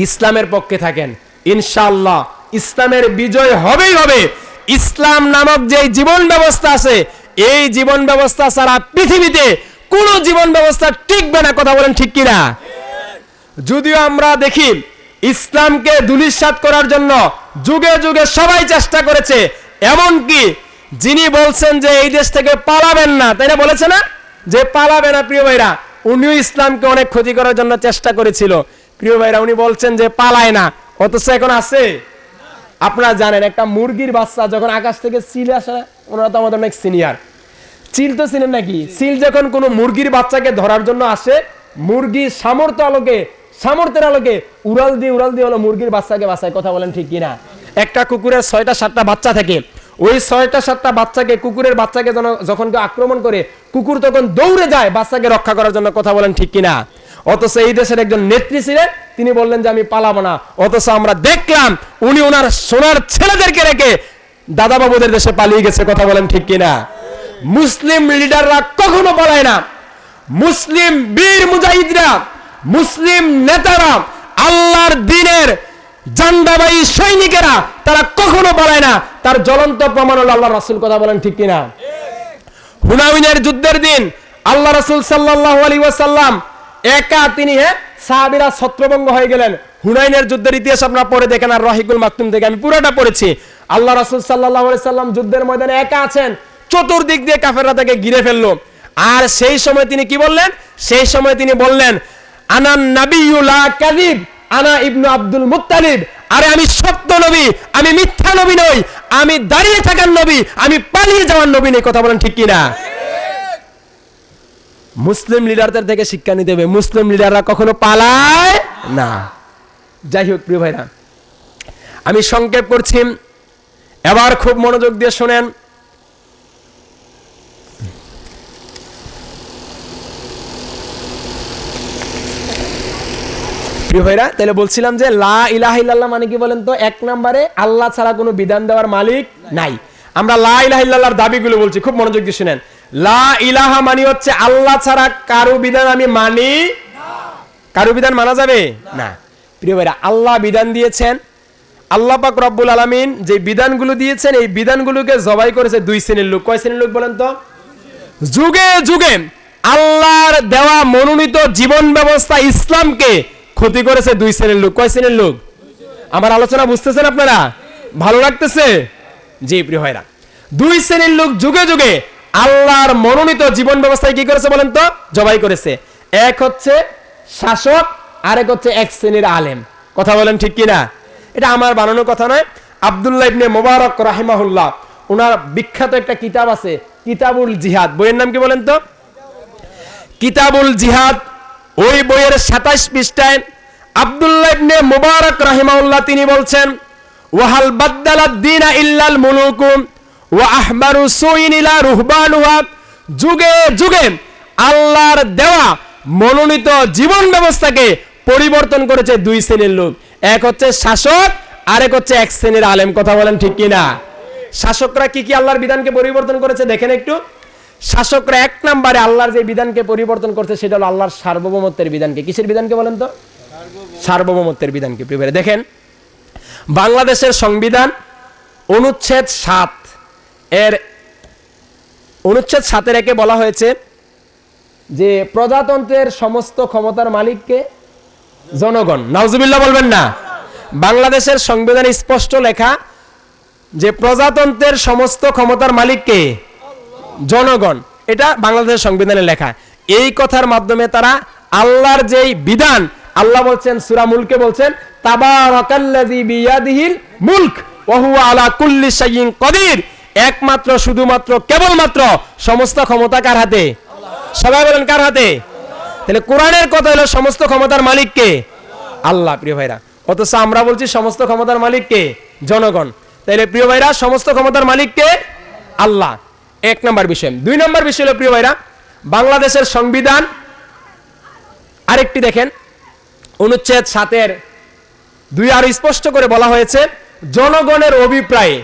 ইসলামের পক্ষে থাকেন, ইনশাআল্লাহ ইসলামের বিজয় হবেই হবে। ইসলাম নামক যে জীবন ব্যবস্থা আছে, এই জীবন ব্যবস্থা ছাড়া পৃথিবীতে কোনো জীবন ব্যবস্থা টিকবে না। কথা বলেন ঠিক কিনা? যদিও আমরা দেখি ইসলামকে ধূলিসাৎ করার জন্য যুগে যুগে সবাই চেষ্টা করেছে, এমনকি যিনি বলছেন যে এই দেশ থেকে পালাবেন না, তাই না, বলেছে না যে পালাবে না, প্রিয় ভাইরা, উনিও ইসলামকে অনেক ক্ষতি করার জন্য চেষ্টা করেছিল। প্রিয় ভাইরা, উনি বলছেন যে পালায় না, অথচ এখন আছে। আপনারা জানেন একটা মুরগির বাচ্চা যখন আকাশ থেকে চিল আসে, ওনারা তো আমাদের অনেক সিনিয়র, চিল তো চিনেন নাকি? চিল যখন কোনো মুরগির বাচ্চাকে ধরার জন্য আসে, মুরগির সামর্থ্যের আলোকে উড়াল দিয়ে হলো মুরগির বাচ্চাকে বাঁচায়। কথা বলেন ঠিক কিনা? একটা কুকুরের 6টা-7টা বাচ্চা থাকে, ওই 6টা-7টা বাচ্চাকে, কুকুরের বাচ্চাকে যখন কেউ আক্রমণ করে, কুকুর তখন দৌড়ে যায় বাচ্চাকে রক্ষা করার জন্য। কথা বলেন ঠিক কিনা? অথচ এই দেশের একজন নেত্রী ছিলেন, তিনি বললেন যে আমি পালাবো না। অথচ আমরা দেখলাম উনি ওনার সোনার ছেলেদেরকে রেখে দাদা বাবুদের দেশে পালিয়ে গেছে। কথা বলেন ঠিক কিনা? মুসলিম লিডাররা কখনো পালায় না। মুসলিম বীর মুজাহিদরা, মুসলিম নেতারা, আল্লাহর দ্বীনের জান্ডাবাহী সৈনিকেরা, তারা কখনো পালায় না। তার জ্বলন্ত প্রমাণ হলো আল্লাহর রাসূল। কথা বলেন ঠিক কিনা? হুনাইনের যুদ্ধের দিন আল্লাহ রাসূল সাল্লাল্লাহু আলাইহি ওয়াসাল্লাম একা, তিনি সাহাবীরা ছত্রভঙ্গ হয়ে গেলেন। হুনাইনের যুদ্ধের ইতিহাস আপনারা পড়ে দেখেন, আর রহিকুল মাকতুম থেকে আমি পুরোটা পড়েছি। আল্লাহ রাসূল সাল্লাল্লাহু আলাইহি ওয়াসাল্লাম যুদ্ধের ময়দানে একা আছেন, চতুর্দিক দিয়ে কাফেররা তাকে ঘিরে ফেললো। আর সেই সময় তিনি কি বললেন? সেই সময় তিনি বললেন, আনা নাবিয়্যু লা কাযিব, আনা ইবনু আব্দুল মুত্তালিব। আরে আমি সত্য নবী, আমি মিথ্যা নবী নই, আমি দাঁড়িয়ে থাকার নবী, আমি পালিয়ে যাওয়ার নবী নই। কথা বলেন ঠিক কিনা? মুসলিম লিডারদের থেকে শিক্ষা নিতে হবে, মুসলিম লিডাররা কখনো পালায় না। যাই হোক প্রিয় ভাইরা, আমি সংক্ষেপ করছি, এবার খুব মনোযোগ দিয়ে শোনেন। প্রিয় ভাইরা, তাহলে বলছিলাম যে লা ইলাহা ইল্লাল্লাহ মানে কি বলেন তো? এক নম্বরে আল্লাহ ছাড়া কোনো বিধান দেওয়ার মালিক নাই। আমরা লা ইলাহা ইল্লাল্লাহর দাবিগুলো বলছি, খুব মনোযোগ দিয়ে শুনেন। লা ইলাহা মানে হচ্ছে আল্লাহ ছাড়া কারো বিধান আমি মানি না। কারো বিধান মানা যাবে না। প্রিয় ভাইরা, আল্লাহ বিধান দিয়েছেন, আল্লাহ পাক রব্বুল আলামিন যে বিধানগুলো দিয়েছেন, এই বিধানগুলোকে জবাই করেছে দুই শ্রেণীর লোক। কয় শ্রেণীর লোক বলেন তো? যুগে যুগে আল্লাহর দেওয়া মনোনীত জীবন ব্যবস্থা ইসলামকে ক্ষতি করেছে দুই শ্রেণীর লোক। কয় শ্রেণীর লোক? আমার আলোচনা বুঝতেছেন আপনারা? ভালো লাগতেছে? জি প্রিয় ভাইরা, দুই শ্রেণীর লোক যুগে যুগে আল্লাহর মনোনীত জীবন ব্যবস্থায় কি করেছে বলেন তো? জবাই করেছে। এক হচ্ছে শাসক, আরেক হচ্ছে এক শ্রেণীর আলেম। কথা বলেন ঠিক কিনা? এটা আমার বানানো কথা নয়। আব্দুল্লাহ ইবনে মুবারক রাহিমাহুল্লাহ, ওনার বিখ্যাত একটা কিতাব আছে, কিতাবুল জিহাদ। বইয়ের নাম কি বলেন তো? কিতাবুল জিহাদ। ওই বইয়ের 27 পৃষ্ঠায় আব্দুল্লাহ ইবনে মুবারক রাহিমাহুল্লাহ তিনি বলছেন, ওয়াহাল বাদদালাদ দীনা ইল্লাল মুলুকুম ওয়া আহবারু সুইন ইলা রুহবানুহা। যুগে যুগে আল্লাহর দেওয়া মনোনীত জীবন ব্যবস্থাকে পরিবর্তন করেছে দুই শ্রেণীর লোক। এক হচ্ছে শাসক, আরেক হচ্ছে এক শ্রেণীর আলেম। কথা বলেন ঠিক কিনা? শাসকরা কি কি আল্লাহর বিধানকে পরিবর্তন করেছে দেখেন একটু। শাসকরা এক নম্বরে আল্লাহর যে বিধানকে পরিবর্তন করছে সেটা হলো আল্লাহর সার্বভৌমত্বের বিধানকে। কিসের বিধানকে বলেন তো? সার্বভৌমত্বের বিধানকে। প্রিয় দেখেন, বাংলাদেশের সংবিধান অনুচ্ছেদ 7 এর অনুচ্ছেদ 7-এর 1-এ বলা হয়েছে যে প্রজাতন্ত্রের সমস্ত ক্ষমতার মালিককে জনগণ। নাউজুবিল্লাহ বলবেন না? বাংলাদেশের সংবিধানে স্পষ্ট লেখা যে প্রজাতন্ত্রের সমস্ত ক্ষমতার মালিককে জনগণ। এটা বাংলাদেশের সংবিধানে লেখা। এই কথার মাধ্যমে তারা আল্লাহর যেই বিধান, আল্লাহ বলছেন সূরা মুলকে বলছেন, তাবারাকাল্লাযী বিয়াদিহিল মুলক ওয়া হুয়া আলা কুল্লি শাইইন কাদির। একমাত্র, শুধুমাত্র, কেবলমাত্র সমস্ত ক্ষমতা কার হাতে? সবাই বলেন কার হাতে? তাহলে কোরআনের কথা হলো সমস্ত ক্ষমতার মালিক কে? আল্লাহ। প্রিয় ভাইরা, অথচ আমরা বলছি সমস্ত ক্ষমতার মালিক কে? জনগণ। তাহলে প্রিয় ভাইরা, সমস্ত ক্ষমতার মালিক কে? আল্লাহ। এক নম্বর বিষয়। দুই নম্বর বিষয় হলো প্রিয় ভাইরা, বাংলাদেশের সংবিধান আরেকটি দেখেন, অনুচ্ছেদ 7-এর 2 আরো স্পষ্ট করে বলা হয়েছে, জনগণের অভিপ্রায়ে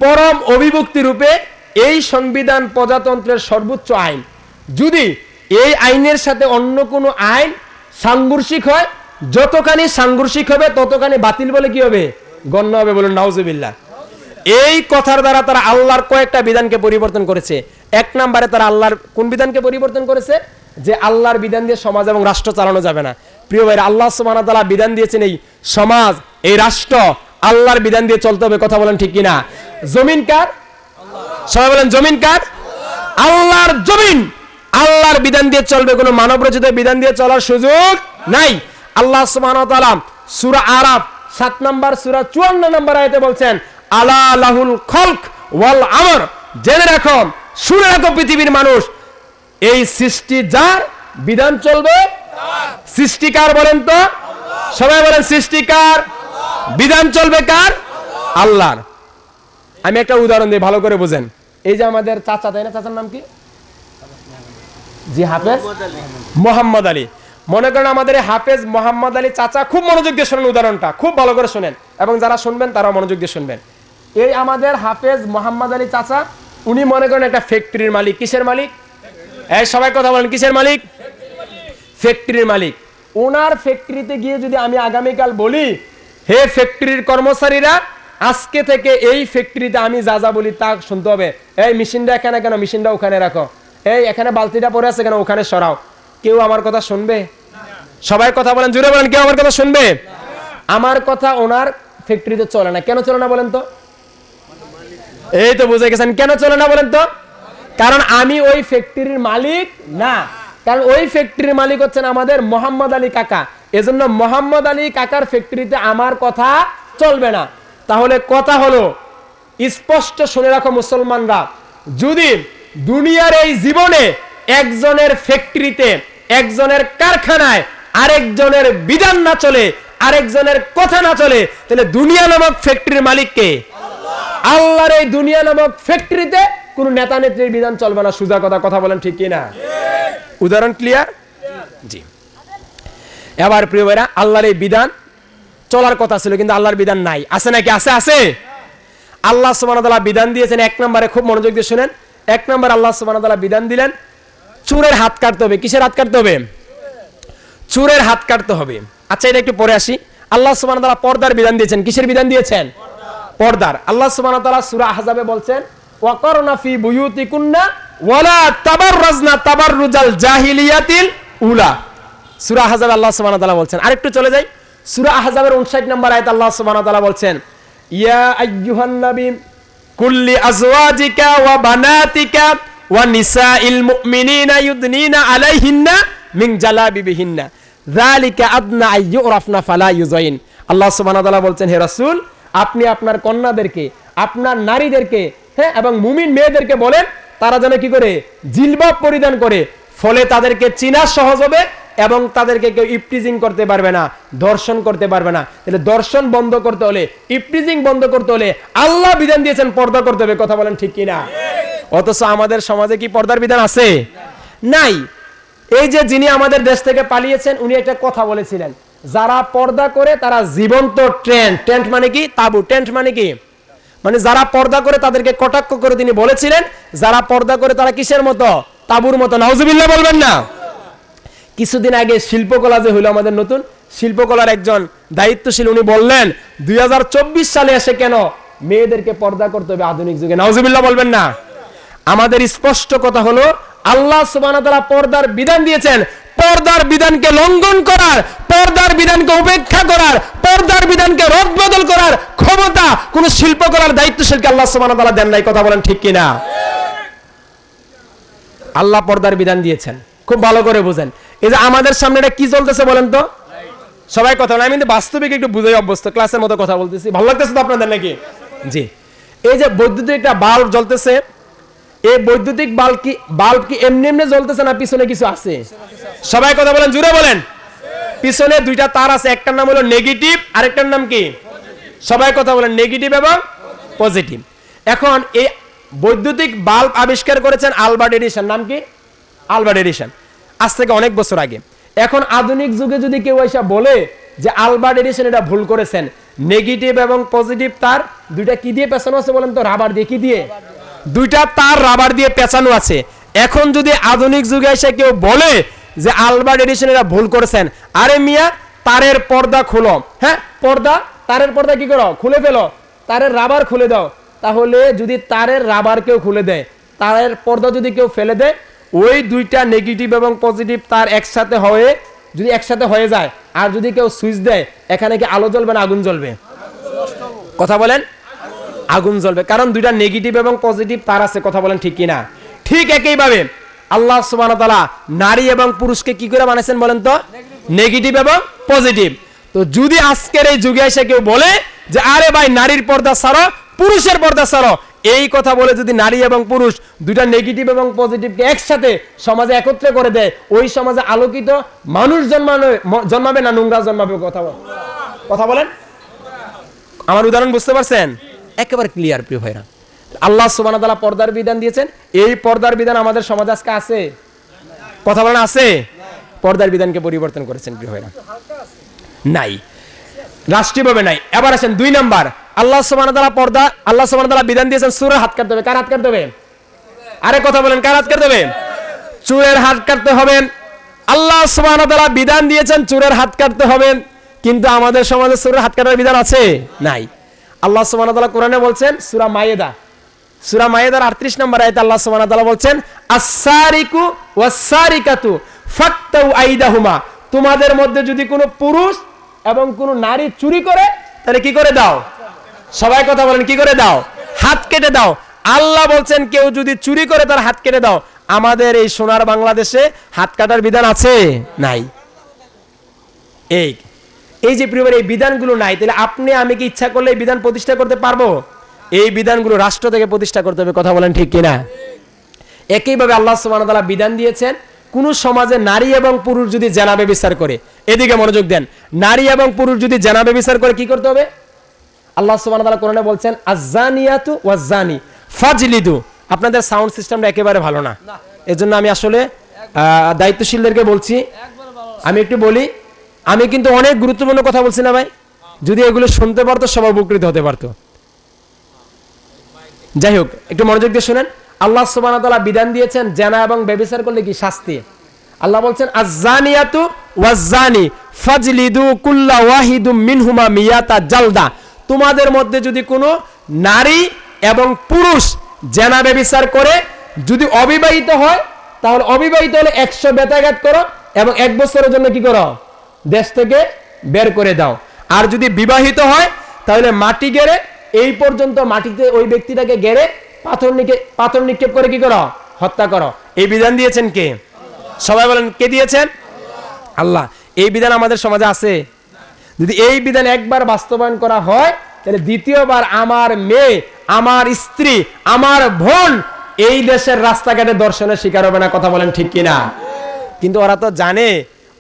পরম অভিভুক্তি রূপে এই সংবিধান প্রজাতন্ত্রের সর্বোচ্চ আইন। যদি এই আইনের সাথে অন্য কোনো আইন সাংঘর্ষিক হয় যতখানি সাংঘর্ষিক হবে ততখানি বাতিল বলে কি হবে, গণ্য হবে। বলুন নাউজুবিল্লাহ। এই কথার দ্বারা তারা আল্লাহর কয়েকটা বিধানকে পরিবর্তন করেছে। এক নম্বরে তারা আল্লাহর কোন বিধানকে পরিবর্তন করেছে, যে আল্লাহর বিধান দিয়ে সমাজ এবং রাষ্ট্র চালানো যাবে না। প্রিয় ভাইরা, আল্লাহ সুবহানাহু ওয়া তাআলা বিধান দিয়েছেন এই সমাজ, এই রাষ্ট্র আল্লাহর বিধান দিয়ে চলতে হবে। কথা বলেন ঠিক কিনা? জমিন কার? সবাই বলেন জমিন কার? আল্লাহর জমিন। আল্লাহর বিধান দিয়ে চলবে, কোনো মানব রচিত বিধান দিয়ে চলার সুযোগ নাই। আল্লাহ সুবহানাহু ওয়া তাআলা সূরা আরাফ 7 নম্বর সূরা 54 নম্বর আয়াতে বলছেন, আলা লাহুল খলক ওয়াল আমর, জেনে রাখো, শুনে রাখো পৃথিবীর মানুষ, এই সৃষ্টি যার, বিধান চলবে সৃষ্টিকার। বলেন তো সবাই বলেন সৃষ্টিকার, বিধান চলবে কার? আল্লাহর। আমি একটা উদাহরণ দিই, ভালো করে বুঝেন। এই যে আমাদের চাচা, তাই না? চাচার নাম কি? জি হাফেজ মোহাম্মদ আলী। মনে করেন আমাদের হাফেজ মোহাম্মদ আলী চাচা, খুব মনোযোগ দিয়ে শোনেন উদাহরণটা, খুব ভালো করে শোনেন, এবং যারা শুনবেন তারাও মনোযোগ দিয়ে শুনবেন। এই আমাদের হাফেজ মোহাম্মদ আলী চাচা, উনি মনে করেন একটা ফ্যাক্টরির মালিক। কিসের মালিক? এই সবাই কথা বলেন, কিসের মালিক? ফ্যাক্টরির মালিক। ওনার ফ্যাক্টরিতে গিয়ে যদি আমি আগামীকাল বলি, হে ফ্যাক্টরির কর্মচারীরা, আজকে থেকে এই ফ্যাক্টরিতে আমি যা যা বলি তা শুনতে হবে। এই মেশিনটা এখানে কেন? মেশিনটা ওখানে রাখো। এই এখানে বালতিটা পড়ে আছে কেন? ওখানে সরাও। কেউ আমার কথা শুনবে? সবাই কথা বলেন, জুড়ে বলেন, কেউ আমার কথা শুনবে? আমার কথা ওনার ফ্যাক্টরিতে চলে না। কেন চলে না বলেন তো? এই তো বুঝে গেছেন কেন চলে না বলেন তো? কারণ আমি ওই ফ্যাক্টরির মালিক না। কারণ ওই ফ্যাক্টরির মালিক হচ্ছেন আমাদের মোহাম্মদ আলী কাকা। এজন্য মোহাম্মদ আলী কাকার ফ্যাক্টরিতে আমার কথা চলবে না। তাহলে কথা হলো, স্পষ্ট শুনে রাখো মুসলমানরা, যদি দুনিয়ার এই জীবনে একজনের ফ্যাক্টরিতে, একজনের কারখানায় আরেকজনের বিধান না চলে, আরেকজনের কথা না চলে, তাহলে দুনিয়া নামক ফ্যাক্টরির মালিক কে? আল্লাহর এই দুনিয়া নামক ফ্যাক্টরিতে কোন নেতা নেত্রীর বিধান চলবে না। সুজা কথা বলেন ঠিক কিনা? উদাহরণ ক্লিয়ার? জি। এবার প্রিয় ভাইরা, আল্লাহর এই বিধান চলার কথা ছিল, কিন্তু আল্লাহর বিধান নাই। আছে নাকি? আছে, আছে। আল্লাহ সুবহানাহু ওয়া তাআলা বিধান দিয়েছেন, এক নম্বরে খুব মনোযোগ দিয়ে শুনেন। এক নম্বর আল্লাহ সুবহানাহু ওয়া তাআলা বিধান দিলেন, চোরের হাত কাটতে হবে। কিসের হাত কাটতে হবে? চোরের হাত কাটতে হবে। আচ্ছা, এটা একটু পরে আসি। আল্লাহ সুবহানাহু ওয়া তাআলা পর্দার বিধান দিয়েছেন। কিসের বিধান দিয়েছেন? পর্দার। আল্লাহ সুবহানাহু ওয়া তাআলা সূরা আহজাবে বলছেন, ওয়াকারনা ফি বুয়ুতিকুন্না ওয়ালা তাবাররাজনা তাবাররুজাল জাহিলিয়াতিল উলা। সূরা আহজাবে আল্লাহ সুবহানাহু ওয়া তাআলা বলছেন। আরেকটু চলে যাই, সূরা আহজাবের 59 নম্বর আয়াত আল্লাহ সুবহানাহু ওয়া তাআলা বলছেন, ইয়া আইয়ুহান নবী কুল্লি আজওয়াজিকা ওয়া বানাতিকা ওয়া নিসাইল মুমিনিনা ইউদনিনা আলাইহিন্না মিন জালাবিবিহিন্না যালিকা আদনা আইয়ুরাফনা ফালা ইউযাইন। আল্লাহ সুবহানাহু ওয়া তাআলা বলছেন, হে রাসূল, আপনি আপনার কন্যাদেরকে, আপনার নারীদেরকে, হ্যাঁ, এবং মুমিন মেয়েদেরকে বলেন তারা যেন কি করে? জিলবাব পরিধান করে। ফলে তাদেরকে চিনা সহজ হবে এবং তাদেরকে কেউ ইপটিজিং করতে পারবে না, দর্শন করতে পারবে না। তাহলে দর্শন বন্ধ করতে হলে, ইপটিজিং বন্ধ করতে হলে আল্লাহ বিধান দিয়েছেন পর্দা করতে হবে। কথা বলেন ঠিক কিনা? অথচ আমাদের সমাজে কি পর্দার বিধান আছে? নাই। এই যে যিনি আমাদের দেশ থেকে পালিয়েছেন, উনি একটা কথা বলেছিলেন, যারা পর্দা করে তারা জীবন্ত টেন্ট। টেন্ট মানে কি? তাবু। টেন্ট মানে কি? মানে যারা পর্দা করে তাদেরকে কটাক্ষ করে তিনি বলেছিলেন, যারা পর্দা করে তারা কিসের মতো? তাবুর মতো। নাউজুবিল্লাহ বলবেন না? কিছুদিন আগে শিল্পকলা যে হলো, আমাদের নতুন শিল্পকলার একজন দায়িত্বশীল, উনি বললেন 2024 সালে এসে কেন মেয়েদেরকে পর্দা করতে হবে আধুনিক যুগে। নাউজুবিল্লাহ বলবেন না? আমাদের স্পষ্ট কথা হলো, আল্লাহ সুবহানাহু ওয়া তাআলা পর্দার বিধান দিয়েছেন। পর্দার বিধানকে লঙ্ঘন করার, পর্দার বিধানকে উপেক্ষা করার, পর্দার বিধানকে রদবদল করার ক্ষমতা কোন শিল্পকলার দায়িত্বশীলকে আল্লাহ সুবহানাহু ওয়া তাআলা দেন নাই। কথা বলেন ঠিক কিনা? আল্লাহ পর্দার বিধান দিয়েছেন, খুব ভালো করে বুঝেন। এই যে আমাদের সামনে এটা কি চলতেছে বলেন তো? সবাই কথা বলেন। আমি কিন্তু বাস্তবিক একটু বুঝাই অভ্যস্ত, ক্লাসের মতো কথা বলতেছি। ভালো লাগতেছে তো আপনাদের নাকি? জি। এই যে বৈদ্যুতিক একটা বাল্ব জ্বলতেছে, এই বৈদ্যুতিক বাল্ব কি এমনি এমনি জ্বলতেছে না পিছনে কিছু আছে? সবাই কথা বলেন, জুড়ে বলেন। পিছনে দুইটা তার আছে, একটার নাম হলো নেগেটিভ, আরেকটার নাম কি? সবাই কথা বলেন, নেগেটিভ এবং পজিটিভ। এখন এই বৈদ্যুতিক বাল্ব আবিষ্কার করেছেন আলবার্ট এডিসন। নাম কি? Albert Edison. আজ থেকে অনেক বছর আগে। এখন আধুনিক যুগে যদি কেউ এসে বলে যে আলবার্ট এডিসন এটা ভুল করেছেন, নেগেটিভ এবং পজিটিভ তার দুইটা কি দিয়ে পেছানো আছে বলেন তো? রাবার দিয়ে। কি দিয়ে? দুইটা তার রাবার দিয়ে পেঁচানো আছে। এখন যদি আধুনিক যুগে এসে কেউ বলে যে আলবার্ট এডিসন এটা ভুল করেছেন, আরে মিয়া, তারের পর্দা খোলো, হ্যাঁ পর্দা, তারের পর্দা কি করো, খুলে ফেলো, তারের রাবার খুলে দাও। তাহলে যদি তারের রাবার কেউ খুলে দেয়, তারের পর্দা যদি কেউ ফেলে দেয়, ওই দুইটা নেগেটিভ এবং পজিটিভ তার একসাথে হয়ে, যদি একসাথে হয়ে যায়, আর যদি কেউ সুইচ দেয়, এখানে কি আলো জ্বলবে না আগুন জ্বলবে? কথা বলেন, আগুন জ্বলবে, কারণ দুইটা নেগেটিভ এবং পজিটিভ তার আছে। কথা বলেন ঠিক কিনা? ঠিক একইভাবে আল্লাহ সুবহানাহু ওয়া তাআলা নারী এবং পুরুষকে কি করে বানাইছেন বলেন তো? নেগেটিভ এবং পজিটিভ। তো যদি আজকের এই যুগে এসে কেউ বলে যে আরে ভাই নারীর পর্দা ছাড়ো, পুরুষের পর্দা ছাড়ো, এই কথা বলে যদি নারী এবং পুরুষ দুইটা নেগেটিভ এবং পজিটিভকে একসাথে সমাজে একত্রে করে দেয়, ওই সমাজে আলোকিত মানুষ জন্মাবে না নোংরা জন্মাবে? কথা বলেন। আমার উদাহরণ বুঝতে পারছেন? একেবারে ক্লিয়ার প্রিয় ভাইরা। আল্লাহ সুবহানাহু ওয়া তাআলা পর্দার বিধান দিয়েছেন, এই পর্দার বিধান আমাদের সমাজে আজকে আছে? কথা বলেন আছে? পর্দার বিধানকে পরিবর্তন করেছেন প্রিয় ভাইরা? নাই, রাষ্ট্রীয়ভাবে নাই। এবার আসেন 2 নাম্বার, আল্লাহ সুবহানাহু ওয়া তাআলা বিধান দিয়েছেন চোরের হাত কাটতে হবে। কার হাত কাটতে হবে? আরে কথা বলেন, কার হাত কাটতে হবে? চোরের হাত কাটতে হবে। আল্লাহ সুবহানাহু ওয়া তাআলা বিধান দিয়েছেন চোরের হাত কাটতে হবে, কিন্তু আমাদের সমাজে চোরের হাত কাটার বিধান আছে? নাই। আল্লাহ সুবহানাহু ওয়া তাআলা কোরআনে বলছেন সূরা মায়েদার 38 নম্বর আয়াতে আল্লাহ সুবহানাহু ওয়া তাআলা বলছেন আস-সারিকু ওয়াস-সারিকাতু ফাক্তাউ আইদাহুমা, তোমাদের মধ্যে যদি কোনো পুরুষ এবং কোনো নারী চুরি করে, তাহলে কি করে দাও? সবাই কথা বলেন, কি করে দাও? হাত কেটে দাও। আল্লাহ বলছেন কেউ যদি চুরি করে তার হাত কেটে দাও। আমাদের এই সোনার বাংলাদেশে হাত কাটার বিধান আছে? নাই। এই যে প্রিয়, এই বিধানগুলো নাই, তাহলে আপনি আমি কি ইচ্ছা করলে এই বিধান প্রতিষ্ঠা করতে পারবো? এই বিধানগুলো রাষ্ট্র থেকে প্রতিষ্ঠা করতে হবে। কথা বলেন ঠিক কিনা? একইভাবে আল্লাহ সুবহানাহু ওয়া তাআলা বিধান দিয়েছেন কোন সমাজে নারী এবং পুরুষ যদি জেনা ব্যভিচার করে, এদিকে মনোযোগ দেন, নারী এবং পুরুষ যদি জেনা ব্যভিচার করে কি করতে হবে? আল্লাহ সুবহানাহু ওয়া তাআলা কোরআনে বলছেন আয-যানিয়াতু ওয়াজ-যানি ফাজলিদু। আপনাদের সাউন্ড সিস্টেমটা একেবারে ভালো না, এজন্য আমি আসলে দায়িত্বশীলদেরকে বলছি, আমি একটু বলি, আমি কিন্তু অনেক গুরুত্বপূর্ণ কথা বলছি না ভাই? যদি এগুলো শুনতে পারতো সবাই উপকৃত হতে পারতো। যাই হোক, একটু মনোযোগ দিয়ে শুনেন। আল্লাহ সুবহানাহু ওয়া তাআলা বিধান দিয়েছেন জেনা এবং ব্যভিচার করলে কি শাস্তি। আল্লাহ বলছেন আয-যানিয়াতু ওয়াজ-যানি ফাজলিদু কুল্লা ওয়াহিদুম মিনহুমা মিয়াতা জালদা। তোমাদের মধ্যে যদি কোনো নারী এবং পুরুষ জেনা ব্যভিচার করে, যদি অবিবাহিত হয় তাহলে অবিবাহিত হলে 100 বেত্রাঘাত করো এবং 1 বছরের জন্য কি করো? দেশ থেকে বের করে দাও। আর যদি বিবাহিত হয় তাহলে মাটি গেড়ে এই পর্যন্ত মাটিতে ওই ব্যক্তিটাকে গেড়ে পাথর নিক্ষেপ করে কি করো? হত্যা করো। এই বিধান দিয়েছেন কে? সবাই বলেন, কে দিয়েছেন? আল্লাহ। এই বিধান আমাদের সমাজে আছে? যদি এই বিধান একবার বাস্তবায়ন করা হয়, তাহলে দ্বিতীয়বার আমার মেয়ে, আমার স্ত্রী, আমার বোন এই দেশের রাস্তাঘাটে দর্শনের শিকার হবে না। কথা বলেন ঠিক কিনা? কিন্তু ওরা তো জানে,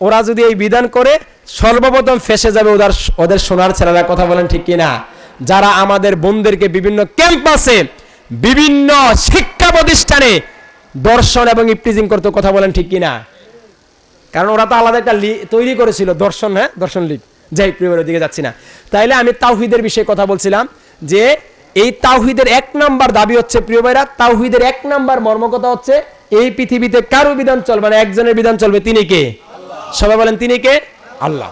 ওরা যদি এই বিধান করে সর্বপ্রথম ফেসে যাবে ওদের সোনার ছেলেরা। কথা বলেন ঠিক কিনা? যারা আমাদের বোনদেরকে বিভিন্ন ক্যাম্পাসে, বিভিন্ন শিক্ষা প্রতিষ্ঠানে দর্শন এবং ইফটিজিং করতে। কথা বলেন ঠিক কিনা? কারণ ওরা তো আলাদা একটা তৈরি করেছিল, দর্শন, হ্যাঁ দর্শন লীগ। যাই প্রিয়র দিকে যাচ্ছি না। তাইলে আমি তাওহীদের বিষয়ে কথা বলছিলাম যে এই তাওহীদের 1 নাম্বার দাবি হচ্ছে প্রিয় ভাইরা, তাওহীদের 1 নাম্বার মর্মকথা হচ্ছে এই পৃথিবীতে কারো বিধান চলবে না, একজনের বিধান চলবে। তিনি কে? সবাই বলেন, তিনি কে? আল্লাহ।